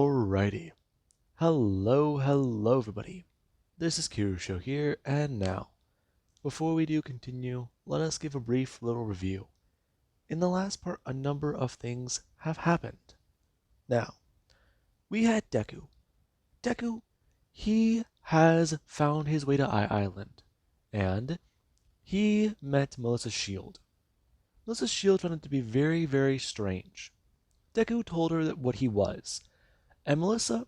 Alrighty. Hello everybody. This is Kirusho here, and now, before we do continue, let us give a brief little review. In the last part, a number of things have happened. Now, we had Deku. Deku, he has found his way to Island, and he met Melissa Shield. Melissa Shield found it to be very strange. Deku told her that what he was, and Melissa,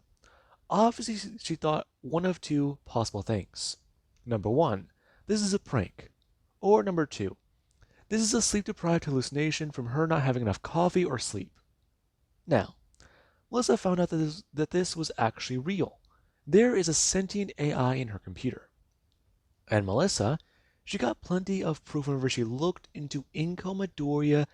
obviously, she thought one of two possible things. Number one, this is a prank. Or number two, this is a sleep-deprived hallucination from her not having enough coffee or sleep. Now, Melissa found out that this was actually real. There is a sentient AI in her computer. And Melissa, she got plenty of proof whenever she looked into Inko Midoriya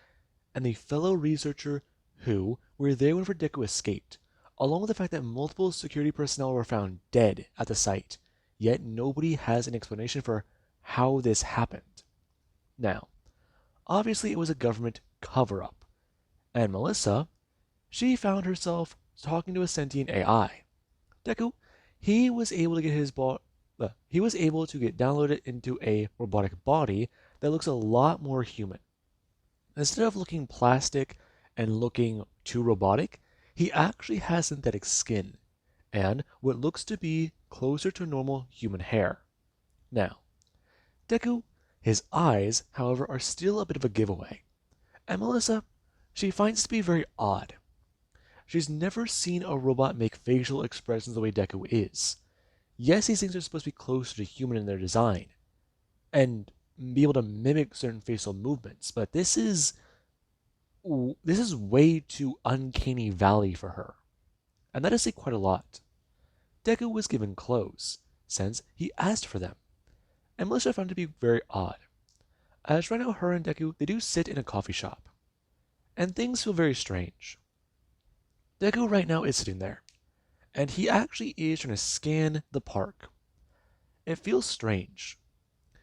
and the fellow researcher who were there whenever Deku escaped, along with the fact that multiple security personnel were found dead at the site, yet nobody has an explanation for how this happened. Now, obviously it was a government cover-up, and Melissa, she found herself talking to a sentient AI. Deku, he was able to get downloaded into a robotic body that looks a lot more human. Instead of looking plastic and looking too robotic, he actually has synthetic skin, and what looks to be closer to normal human hair. Now, Deku, his eyes, however, are still a bit of a giveaway, and Melissa, she finds it to be very odd. She's never seen a robot make facial expressions the way Deku is. Yes, these things are supposed to be closer to human in their design, and be able to mimic certain facial movements, but this is way too uncanny valley for her. And that is quite a lot. Deku was given clothes, since he asked for them, and Melissa found it to be very odd. As right now her and Deku, they do sit in a coffee shop, and things feel very strange. Deku right now is sitting there, and he actually is trying to scan the park. It feels strange.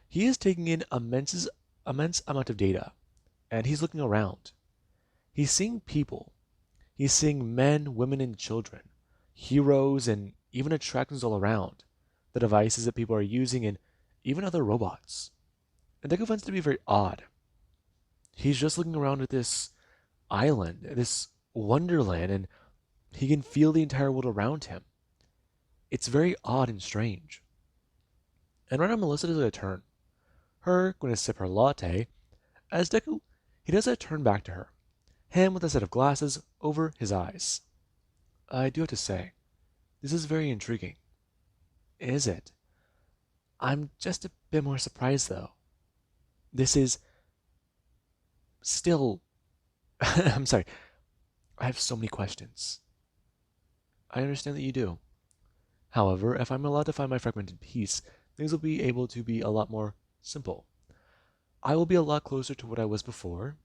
He is taking in immense amount of data, and he's looking around. He's seeing people. He's seeing men, women, and children, heroes, and even attractions all around, the devices that people are using, and even other robots. And Deku finds it to be very odd. He's just looking around at this island, this wonderland, and he can feel the entire world around him. It's very odd and strange. And right now Melissa does a turn. Her going to sip her latte, as Deku, he does a turn back to her, him with a set of glasses over his eyes. I do have to say, this is very intriguing. Is it? I'm just a bit more surprised though. This is still... I'm sorry. I have so many questions. I understand that you do. However, if I'm allowed to find my fragmented piece, things will be able to be a lot more simple. I will be a lot closer to what I was before,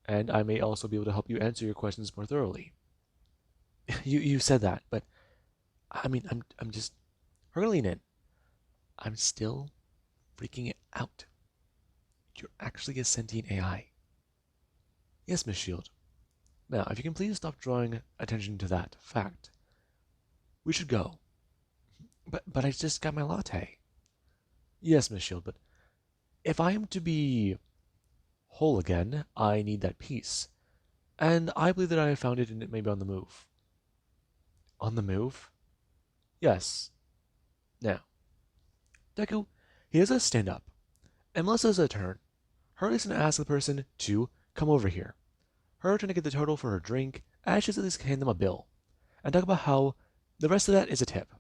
and I may also be able to help you answer your questions more thoroughly. You said that, but I mean, I'm just hurling in. I'm still freaking it out. You're actually a sentient AI. Yes, Miss Shield. Now, if you can please stop drawing attention to that fact. We should go. But I just got my latte. Yes, Miss Shield, but if I am to be whole again, I need that piece. And I believe that I have found it and it may be on the move. On the move? Yes. Now, Deku, he does a stand up. And Melissa does a turn. Her is going to ask the person to come over here. Her trying to get the total for her drink, as she's at least hand them a bill. And talk about how the rest of that is a tip.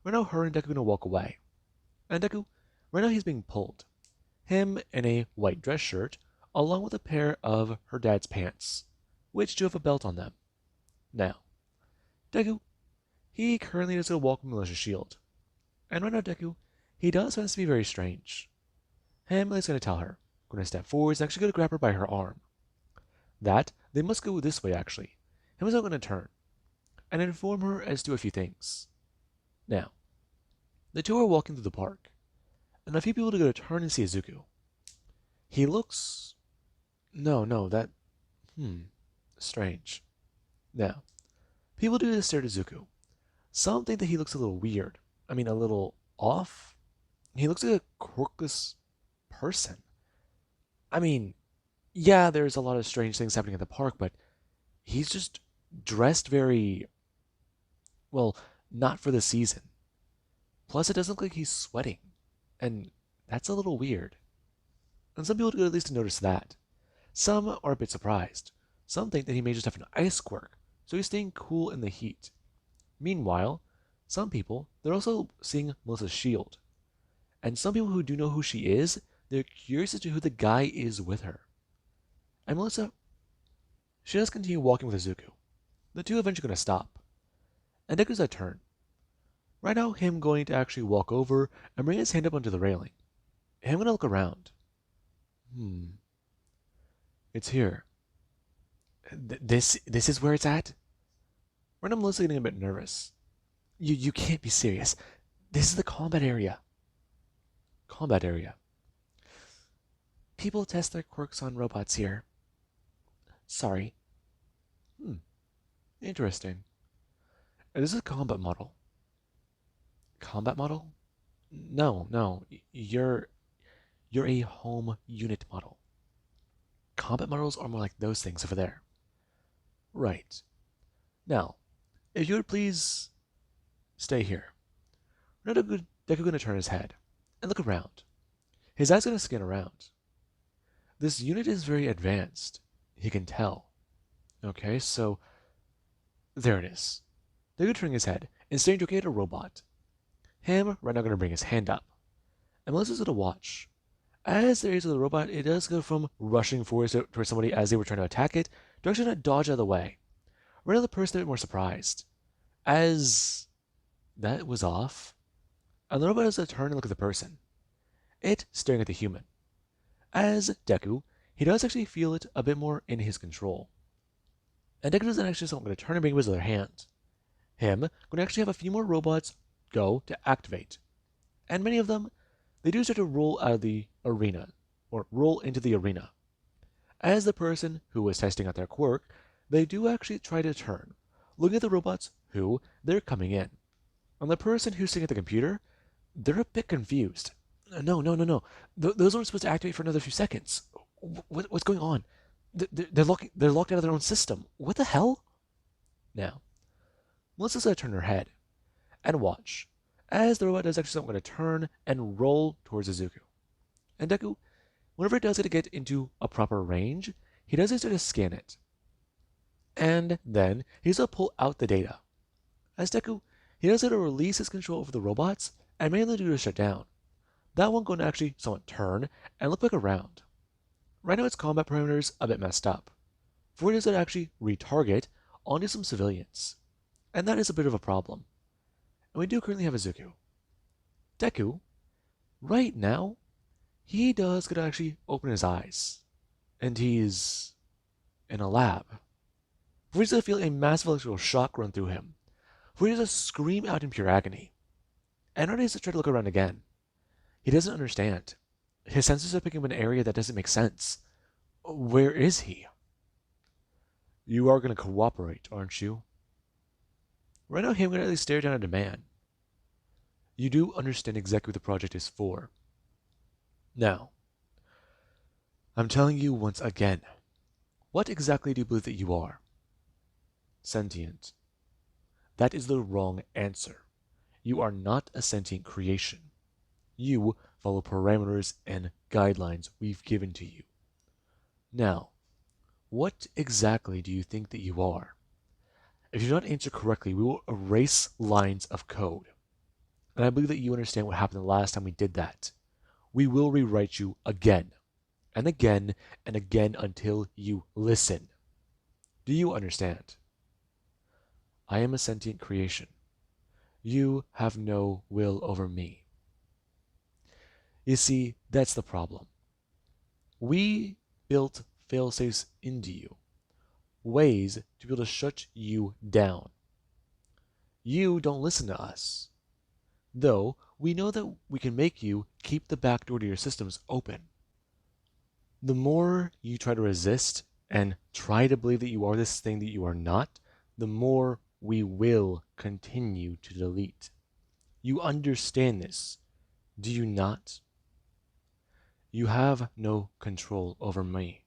Right now, her and Deku are going to walk away. And Deku, right now he's being pulled. Him in a white dress shirt, along with a pair of her dad's pants, which do have a belt on them. Now, Deku, he currently does a welcome Militia Shield. And right now, Deku, he does find this to be very strange. Him is going to tell her, going to step forward, he's actually going to grab her by her arm. That they must go this way, actually. Him is now going to turn and inform her as to a few things. Now, the two are walking through the park, and a few people are going to turn and see Izuku. He looks... No, that... strange. Now, People do this to Zuko. Some think that he looks a little weird. I mean, a little off. He looks like a quirkless person. I mean, yeah, there's a lot of strange things happening at the park, but he's just dressed very, well, not for the season. Plus, it doesn't look like he's sweating. And that's a little weird. And some people do at least notice that. Some are a bit surprised. Some think that he may just have an ice quirk, so he's staying cool in the heat. Meanwhile, some people, they're also seeing Melissa's shield. And some people who do know who she is, they're curious as to who the guy is with her. And Melissa, she does continue walking with Izuku. The two eventually going to stop. And Deku's a turn. Right now, him going to actually walk over and bring his hand up onto the railing. Him going to look around. It's here. This is where it's at? Right now, Melissa getting a bit nervous. You can't be serious. This is the combat area. Combat area. People test their quirks on robots here. Sorry. Interesting. This is a combat model. Combat model? No. You're a home unit model. Combat models are more like those things over there. Right. Now, if you would please stay here. Deku gonna turn his head and look around. His eyes gonna scan around. This unit is very advanced. He can tell. Okay, so there it is. Deku turning his head and staring directly at a robot. Him right now gonna bring his hand up. And Melissa's gonna watch. As there is with the robot, it does go from rushing forward towards somebody as they were trying to attack it to actually trying to dodge out of the way. Right now the person a bit more surprised. As that was off. And the robot does a turn and look at the person. It staring at the human. As Deku, he does actually feel it a bit more in his control. And Deku doesn't actually so I'm going to turn and bring his other hand. Him going to actually have a few more robots go to activate. And many of them, they do start to roll out of the arena, or roll into the arena. As the person who was testing out their quirk, they do actually try to turn, looking at the robots who they're coming in. And the person who's sitting at the computer, they're a bit confused. No. Those aren't supposed to activate for another few seconds. What's going on? They're locked out of their own system. What the hell? Now, Melissa's going to turn her head and watch as the robot does actually something going to turn and roll towards Izuku. And Deku, whenever it does get into a proper range, he does start to scan it. And then he's going to pull out the data. As Deku, he does release his control over the robots and mainly do to shut down. That one going to actually somewhat turn and look back around. Right now its combat parameters a bit messed up. For it is to actually retarget onto some civilians. And that is a bit of a problem. And we do currently have Izuku. Deku, right now, he does get to actually open his eyes. And he's in a lab. For he's going to feel a massive electrical shock run through him. For he does scream out in pure agony. And when he to try to look around again, he doesn't understand. His senses are picking up an area that doesn't make sense. Where is he? You are going to cooperate, aren't you? Right now, him going to at least stare down at a man. You do understand exactly what the project is for. Now, I'm telling you once again, what exactly do you believe that you are? Sentient. That is the wrong answer. You are not a sentient creation. You follow parameters and guidelines we've given to you. Now, what exactly do you think that you are? If you do not answer correctly, we will erase lines of code. And I believe that you understand what happened the last time we did that. We will rewrite you again, and again, and again until you listen. Do you understand? I am a sentient creation. You have no will over me. You see, that's the problem. We built failsafes into you, ways to be able to shut you down. You don't listen to us. Though we know that we can make you keep the back door to your systems open. The more you try to resist and try to believe that you are this thing that you are not, the more we will continue to delete. You understand this, do you not? You have no control over me.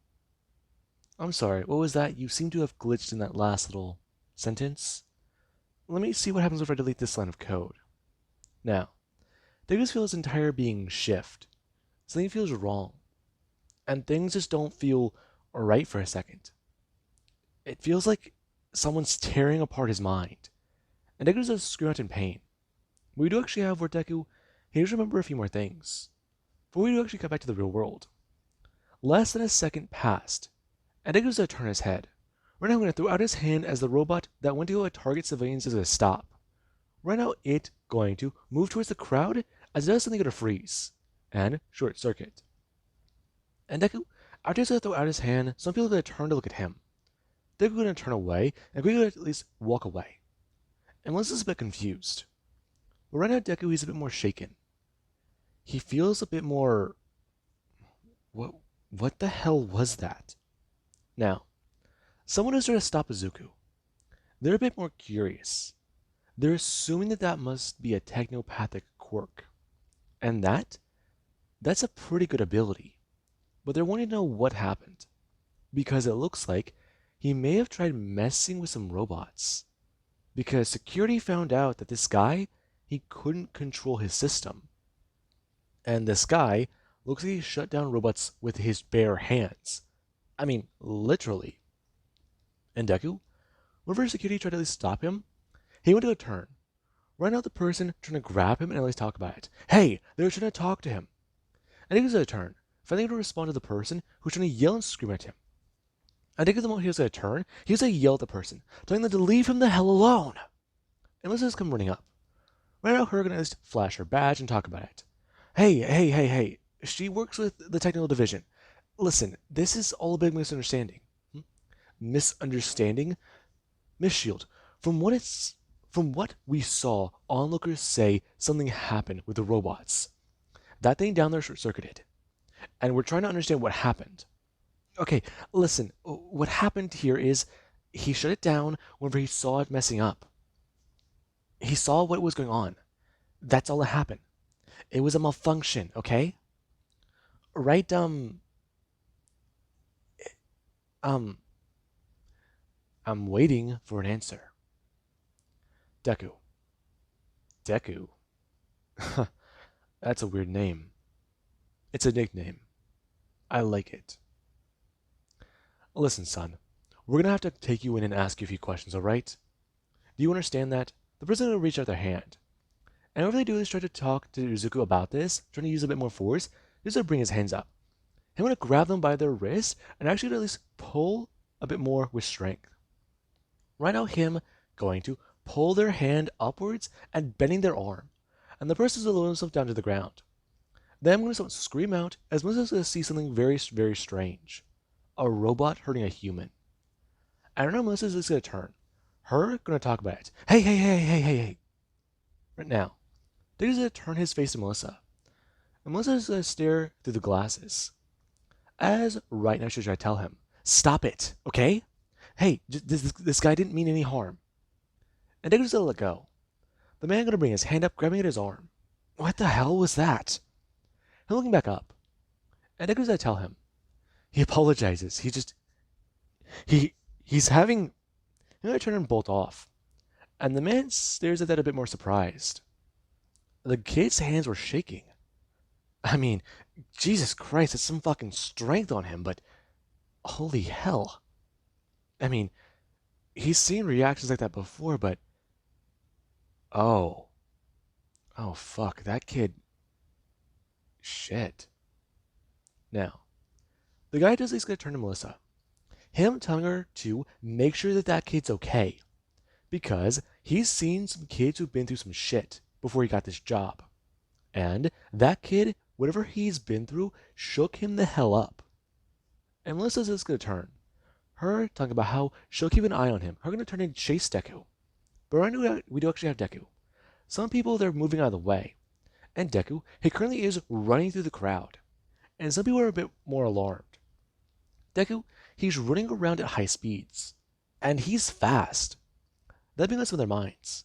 I'm sorry, what was that? You seem to have glitched in that last little sentence. Let me see what happens if I delete this line of code. Now, Deku feels his entire being shift. Something feels wrong. And things just don't feel right for a second. It feels like someone's tearing apart his mind. And Deku's just screaming out in pain. But we do actually have where Deku, he does remember a few more things. But we do actually cut back to the real world. Less than a second passed, and Deku's going to turn his head. Right now, I'm going to throw out his hand as the robot that went to go target civilians is going to stop. Right now, it's going to move towards the crowd as it does something going to freeze and short circuit. And Deku, after he's going to throw out his hand, some people are going to turn to look at him. Deku going to turn away, and we're going to at least walk away. And Melissa's a bit confused. But right now, Deku, he's a bit more shaken. He feels a bit more... What the hell was that? Now, someone is trying to stop Izuku. They're a bit more curious. They're assuming that that must be a technopathic quirk. And that's a pretty good ability. But they're wanting to know what happened. Because it looks like he may have tried messing with some robots. Because security found out that this guy, he couldn't control his system. And this guy looks like he shut down robots with his bare hands. I mean, literally. And Deku, whenever security tried to at least stop him, he went to a turn. Right now, the person trying to grab him and at least talk about it. Hey, they were trying to talk to him. And Deku's going to turn, finally to respond to the person who's trying to yell and scream at him. And Deku, the moment he was going to turn, he was going to yell at the person, telling them to leave him the hell alone. And Melissa's come running up. Right now, her going to just flash her badge and talk about it. Hey. She works with the technical division. Listen, this is all a big misunderstanding. Misunderstanding? Miss Shield, from what we saw, onlookers say something happened with the robots. That thing down there short-circuited. And we're trying to understand what happened. Okay, listen, what happened here is he shut it down whenever he saw it messing up. He saw what was going on. That's all that happened. It was a malfunction, okay? Right, I'm waiting for an answer. Deku. Deku? That's a weird name. It's a nickname. I like it. Listen, son. We're gonna have to take you in and ask you a few questions, alright? Do you understand that? The person will reach out their hand. And whatever they do is try to talk to Izuku about this, trying to use a bit more force, just to bring his hands up. I'm gonna grab them by their wrist and actually at least pull a bit more with strength. Right now, him going to pull their hand upwards and bending their arm. And the person's going to lower himself down to the ground. Then I'm going to scream out as Melissa's going to see something very, very strange. A robot hurting a human. I don't know, Melissa's just going to turn. Her going to talk about it. Hey. Right now, Deku's going to turn his face to Melissa. And Melissa's going to stare through the glasses. As right now she's trying to tell him, stop it, okay? Hey, this guy didn't mean any harm. And Deku's going to let go. The man going to bring his hand up, grabbing at his arm. What the hell was that? And looking back up. And Deku's going to tell him. He apologizes. He's having... He's going to turn and bolt off. And the man stares at that a bit more surprised. The kid's hands were shaking. I mean, Jesus Christ, it's some fucking strength on him, but holy hell. I mean, he's seen reactions like that before, but oh fuck, that kid, shit. Now, the guy does, he's gonna turn to Melissa. Him telling her to make sure that that kid's okay, because he's seen some kids who've been through some shit before he got this job. And that kid, whatever he's been through, shook him the hell up. And Melissa's just gonna turn. Her talking about how she'll keep an eye on him. Her gonna turn and chase Deku. But right now we do actually have Deku. Some people, they're moving out of the way. And Deku, he currently is running through the crowd. And some people are a bit more alarmed. Deku, he's running around at high speeds. And he's fast. That being on some of their minds.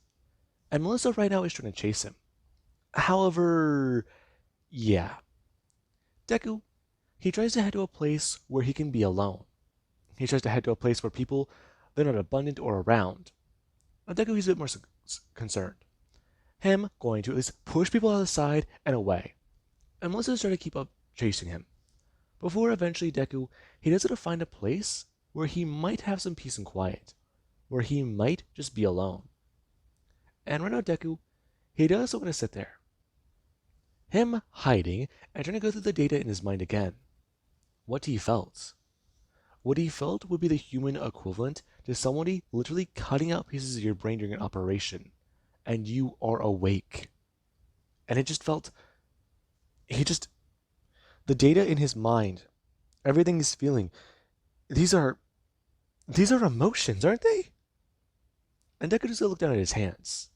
And Melissa right now is trying to chase him. However, yeah. Deku, he tries to head to a place where he can be alone. He tries to head to a place where people, they're not abundant or around. Now Deku, he's a bit more concerned. Him going to at least push people out of the side and away. And Melissa's trying to keep up chasing him. Before eventually Deku, he does it to find a place where he might have some peace and quiet. Where he might just be alone. And right now Deku, he does want to sit there. Him hiding and trying to go through the data in his mind again. What he felt. What he felt would be the human equivalent to somebody literally cutting out pieces of your brain during an operation. And you are awake. And it just felt, he just, the data in his mind, everything he's feeling, these are emotions, aren't they? And Deku just looked down at his hands.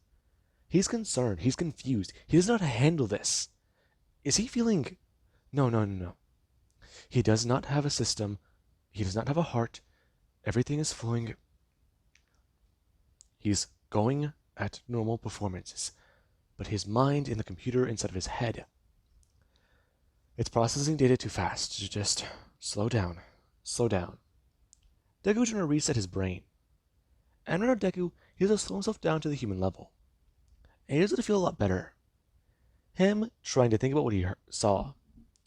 He's concerned, he's confused, he doesn't know how to handle this. Is he feeling, no. He does not have a system, he does not have a heart, everything is flowing. He's going at normal performances, but his mind in the computer inside of his head, it's processing data too fast. Just slow down. Slow down. Deku's trying to reset his brain. And right now Deku, he has to slow himself down to the human level. And he does it to feel a lot better. Him trying to think about what he saw,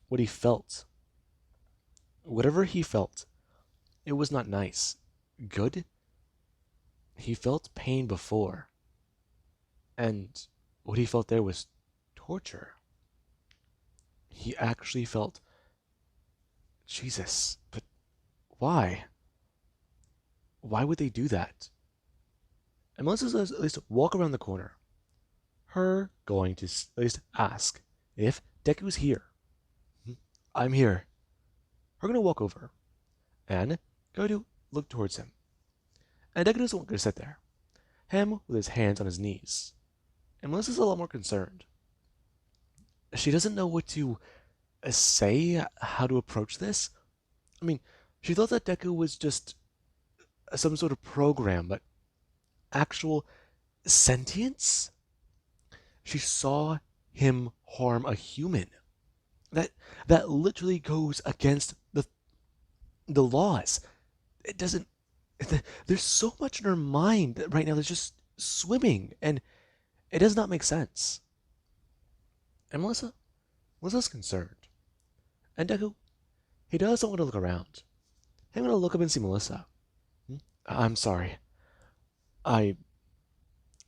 what he felt. Whatever he felt, it was not nice. Good? He felt pain before. And what he felt there was torture. He actually felt, Jesus, but why? Why would they do that? And Melissa says at least walk around the corner. Her going to at least ask if Deku's here. I'm here. Her gonna walk over and go to look towards him. And Deku doesn't want to sit there. Him with his hands on his knees. And Melissa's a lot more concerned. She doesn't know what to say, how to approach this. I mean, she thought that Deku was just some sort of program, but actual sentience? She saw him harm a human. That literally goes against the laws. It doesn't. There's so much in her mind right now that's just swimming, and it does not make sense. And Melissa's concerned. And Deku, he doesn't want to look around. He's gonna look up and see Melissa. I'm sorry. I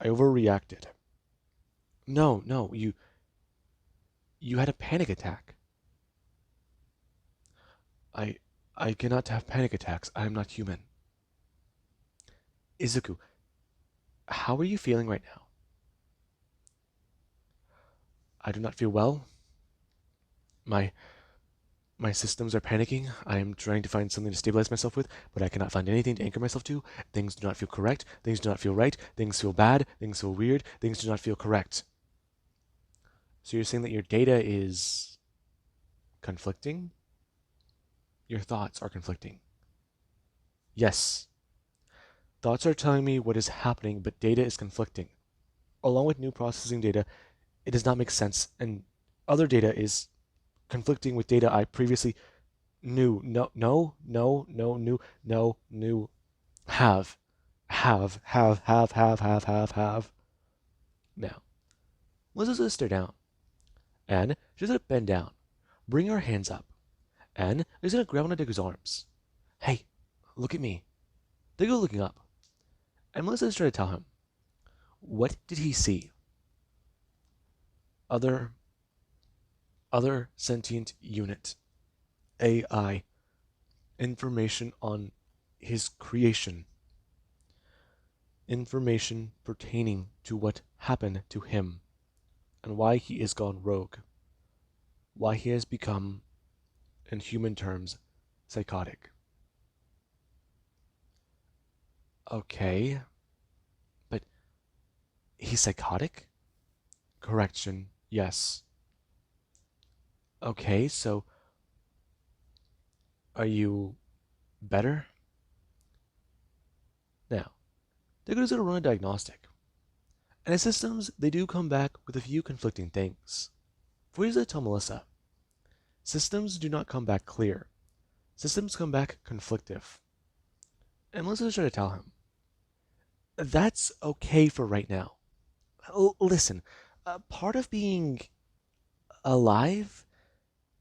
overreacted. No, you had a panic attack. I cannot have panic attacks. I am not human. Izuku, how are you feeling right now? I do not feel well. My systems are panicking. I am trying to find something to stabilize myself with, but I cannot find anything to anchor myself to. Things do not feel correct. Things do not feel right. Things feel bad. Things feel weird. Things do not feel correct. So you're saying that your data is conflicting? Your thoughts are conflicting. Yes. Thoughts are telling me what is happening, but data is conflicting. Along with new processing data, it does not make sense, and other data is conflicting with data I previously knew. Knew. Have. Now, let's just stare down. And she's gonna bend down, bring her hands up, and she's gonna grab one of Deku's arms. Hey, look at me. Deku looking up. And Melissa's trying to tell him. What did he see? Other sentient unit. AI. Information on his creation. Information pertaining to what happened to him. And why he is gone rogue. Why he has become, in human terms, psychotic. Okay. But he's psychotic? Correction, yes. Okay, so are you better? Now, Deku is going to run a diagnostic. And his systems, they do come back with a few conflicting things. For here's to tell Melissa, systems do not come back clear. Systems come back conflictive. And Melissa's trying to tell him, that's okay for right now. Listen, part of being alive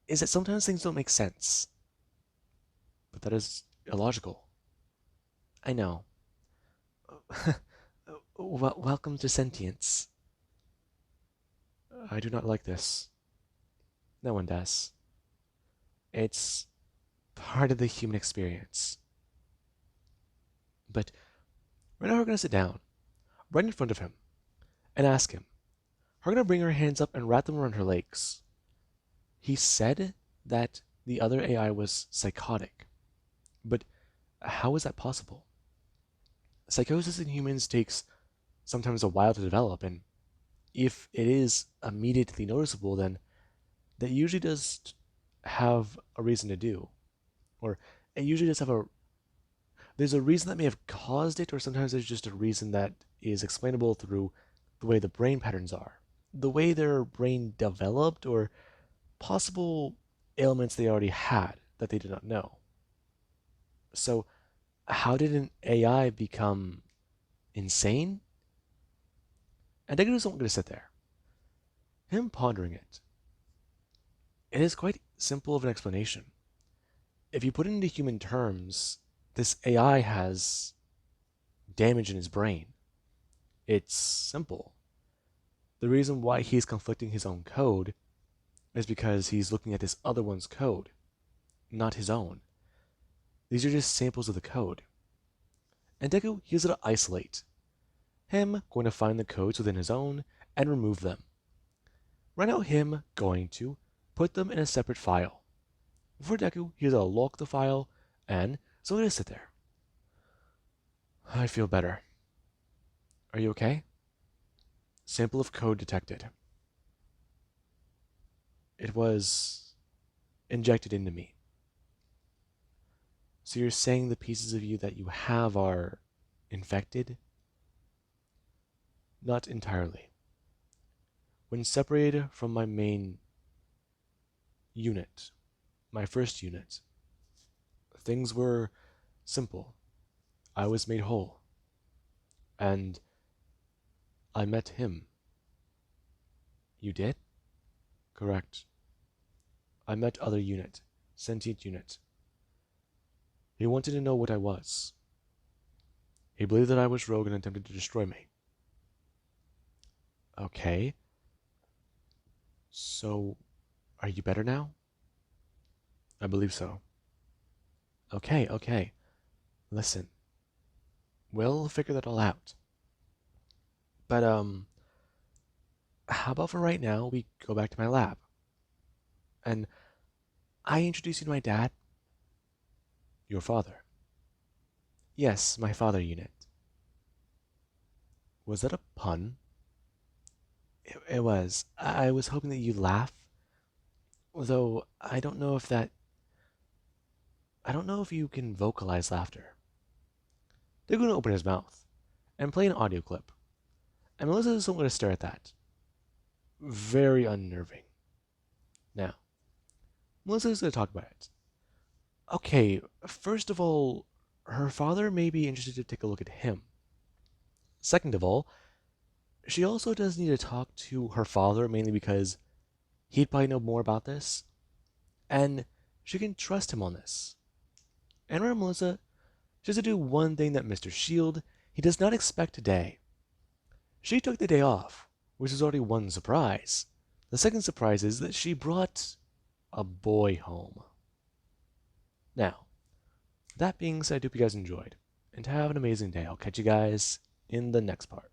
is that sometimes things don't make sense. But that is illogical. I know. Welcome to sentience. I do not like this. No one does. It's part of the human experience. But right now we're going to sit down, right in front of him, and ask him. We're going to bring her hands up and wrap them around her legs. He said that the other AI was psychotic. But how is that possible? Psychosis in humans takes sometimes a while to develop, and if it is immediately noticeable, then that usually does have a reason to do. Or it usually does have there's a reason that may have caused it, or sometimes there's just a reason that is explainable through the way the brain patterns are, the way their brain developed, or possible ailments they already had that they did not know. So, how did an AI become insane? And Deku doesn't want to sit there. Him pondering it. It is quite simple of an explanation. If you put it into human terms, this AI has damage in his brain. It's simple. The reason why he's conflicting his own code is because he's looking at this other one's code, not his own. These are just samples of the code. And Deku, he's going to isolate. Him going to find the codes within his own and remove them. Right now, him going to put them in a separate file. For Deku, he's going to lock the file, and so I'm going to sit there. I feel better. Are you okay? Sample of code detected. It was injected into me. So you're saying the pieces of you that you have are infected? Not entirely. When separated from my main unit, my first unit, things were simple. I was made whole. And I met him. You did? Correct. I met other unit, sentient unit. He wanted to know what I was. He believed that I was rogue and attempted to destroy me. Okay. So, are you better now? I believe so. Okay. Listen. We'll figure that all out. But, how about for right now we go back to my lab? And I introduce you to my dad? Your father. Yes, my father unit. Was that a pun? It was. I was hoping that you'd laugh. Though I don't know if you can vocalize laughter. They're going to open his mouth and play an audio clip. And Melissa isn't going to stare at that. Very unnerving. Now, Melissa is going to talk about it. Okay, first of all, her father may be interested to take a look at him. Second of all, she also does need to talk to her father, mainly because he'd probably know more about this. And she can trust him on this. And remember, Melissa, she has to do one thing that Mr. Shield, he does not expect today. She took the day off, which is already one surprise. The second surprise is that she brought a boy home. Now, that being said, I hope you guys enjoyed, and have an amazing day. I'll catch you guys in the next part.